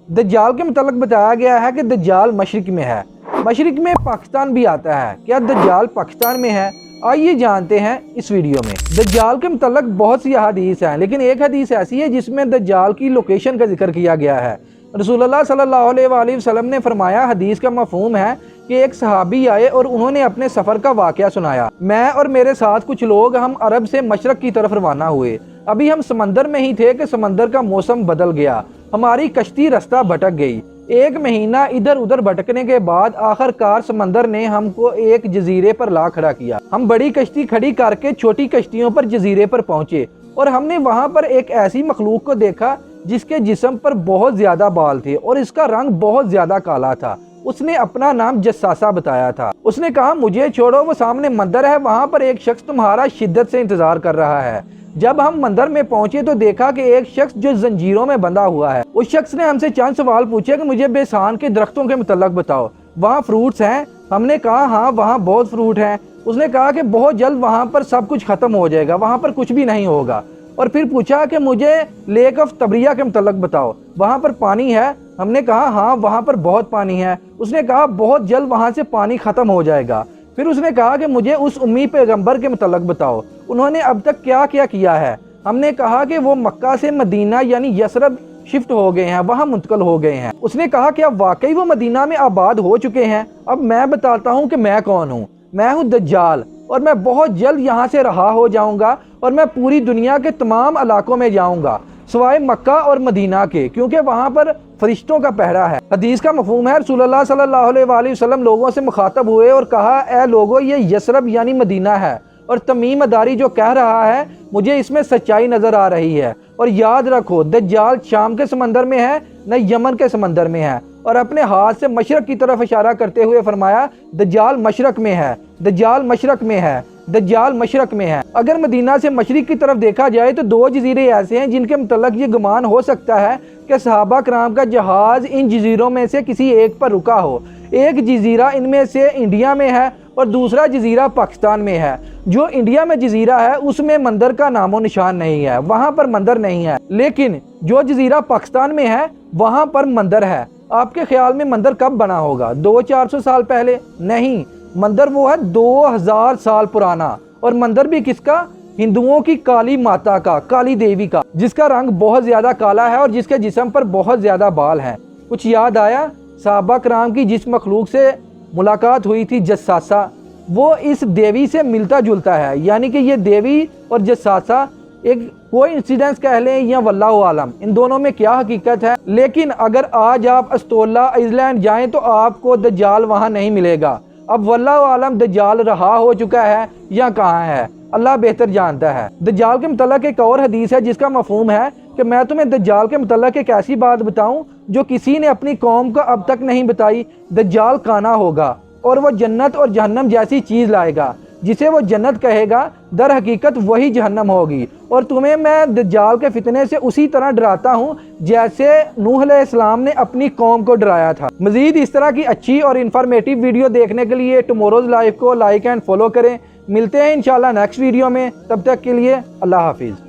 दज्जाल के मुतालिक बताया गया है कि दज्जाल मशरिक में है, मशरिक में पाकिस्तान भी आता है। क्या दज्जाल पाकिस्तान में है? आइए जानते हैं इस वीडियो में। दज्जाल के मुतालिक बहुत सी हदीस हैं, लेकिन एक हदीस ऐसी है जिसमें दज्जाल की लोकेशन का जिक्र किया गया है। रसूलुल्लाह सल्लल्लाहु अलैहि वसल्लम ने फरमाया, हदीस का मफहूम है कि एक सहाबी आए और उन्होंने अपने सफ़र का वाक़या सुनाया। मैं और मेरे साथ कुछ लोग हम अरब से मशरक़ की तरफ रवाना हुए। अभी हम समंदर में ही थे कि समंदर का मौसम बदल गया, हमारी कश्ती रास्ता भटक गई। एक महीना इधर उधर भटकने के बाद आखिरकार समंदर ने हमको एक जजीरे पर ला खड़ा किया। हम बड़ी कश्ती खड़ी करके छोटी कश्तियों पर जजीरे पर पहुंचे और हमने वहां पर एक ऐसी मखलूक को देखा जिसके जिस्म पर बहुत ज्यादा बाल थे और इसका रंग बहुत ज्यादा काला था। उसने अपना नाम जस्सासा बताया था। उसने कहा, मुझे छोड़ो, वो सामने मंदिर है, वहां पर एक शख्स तुम्हारा शिद्दत से इंतजार कर रहा है। जब हम मंदिर में पहुंचे तो देखा कि एक शख्स जो जंजीरों में बंधा हुआ है। उस शख्स ने हमसे चंद सवाल पूछे कि मुझे बेसान के दरख्तों के मुतल्लक बताओ, वहाँ फ्रूट्स हैं? हमने कहा हाँ, वहाँ बहुत फ्रूट हैं। उसने कहा कि बहुत जल्द वहाँ पर सब कुछ खत्म हो जाएगा, वहाँ पर कुछ भी नहीं होगा। और फिर पूछा कि मुझे लेक ऑफ तबरिया के मुतल्लक बताओ, वहाँ पर पानी है? हमने कहा हाँ, वहाँ पर बहुत पानी है। उसने कहा बहुत जल्द वहाँ से पानी खत्म हो जाएगा। फिर उसने कहा कि मुझे उस उम्मी पैगंबर के मुतल्लक बताओ, उन्होंने अब तक क्या क्या किया है? हमने कहा कि वो मक्का से मदीना यानी यसरब शिफ्ट हो गए हैं, वहाँ मुंतकिल हो गए हैं। उसने कहा कि अब वाकई वो मदीना में आबाद हो चुके हैं? अब मैं बताता हूँ कि मैं कौन हूँ। मैं हूँ दज्जाल और मैं बहुत जल्द यहाँ से रहा हो जाऊँगा और मैं पूरी दुनिया के तमाम इलाकों में जाऊँगा सिवाय मक्का और मदीना के, क्योंकि वहाँ पर फरिश्तों का पहरा है। हदीस का मफहूम है, रसूलुल्लाह सल्लल्लाहु अलैहि वसल्लम लोगों से मुखातब हुए और कहा, ए लोगों, ये यसरब यानी मदीना है और तमीम अदारी जो कह रहा है मुझे इसमें सच्चाई नजर आ रही है। और याद रखो, दज्जाल शाम के समंदर में है न यमन के समंदर में है। और अपने हाथ से मशरक की तरफ इशारा करते हुए फरमाया, दज्जाल मशरक में है, दज्जाल मशरक में है, दज्जाल मशरक में है। अगर मदीना से मशरिक की तरफ देखा जाए तो दो जजीरे ऐसे हैं जिनके मुतल्लक ये गुमान हो सकता है कि सहाबा कराम का जहाज इन जजीरों में से किसी एक पर रुका हो। एक जजीरा इनमें से इंडिया में है और दूसरा जजीरा पाकिस्तान में है। जो इंडिया में जजीरा है उसमें मंदिर का नामो निशान नहीं है, वहाँ पर मंदिर नहीं है। लेकिन जो जजीरा पाकिस्तान में है वहाँ पर मंदिर है। आपके ख्याल में मंदिर कब बना होगा? 200-400 साल पहले? नहीं, मंदिर वो है 2000 साल पुराना। और मंदिर भी किसका? हिंदुओं की काली माता का, काली देवी का, जिसका रंग बहुत ज्यादा काला है और जिसके जिस्म पर बहुत ज्यादा बाल हैं। कुछ याद आया? सहाबा कराम की जिस मखलूक से मुलाकात हुई थी, जस्सासा, वो इस देवी से मिलता जुलता है। यानी कि ये देवी और जस्सासा एक कोई इंसिडेंस कह लें या वल्लाहु आलम, इन दोनों में क्या हकीकत है। लेकिन अगर आज आप अस्तोला आइलैंड जाएं तो आपको दज्जाल वहां नहीं मिलेगा। अब वल्लाहु आलम दज्जाल रहा हो चुका है या कहाँ है, अल्लाह बेहतर जानता है। दज्जाल के मुतल्लक एक और हदीस है जिसका मफहूम है कि मैं तुम्हें दज्जाल के मुतल्लक एक ऐसी बात बताऊं जो किसी ने अपनी कौम को अब तक नहीं बताई। दज्जाल काना होगा और वो जन्नत और जहन्नम जैसी चीज़ लाएगा। जिसे वो जन्नत कहेगा दर हकीकत वही जहन्नम होगी। और तुम्हें मैं दज्जाल के फितने से उसी तरह डराता हूँ जैसे नूह अलैहिस्सलाम ने अपनी कौम को डराया था। मजीद इस तरह की अच्छी और इन्फॉर्मेटिव वीडियो देखने के लिए टुमारोज लाइफ को लाइक एंड फॉलो करें। मिलते हैं इंशाल्लाह नेक्स्ट वीडियो में, तब तक के लिए अल्लाह हाफिज़।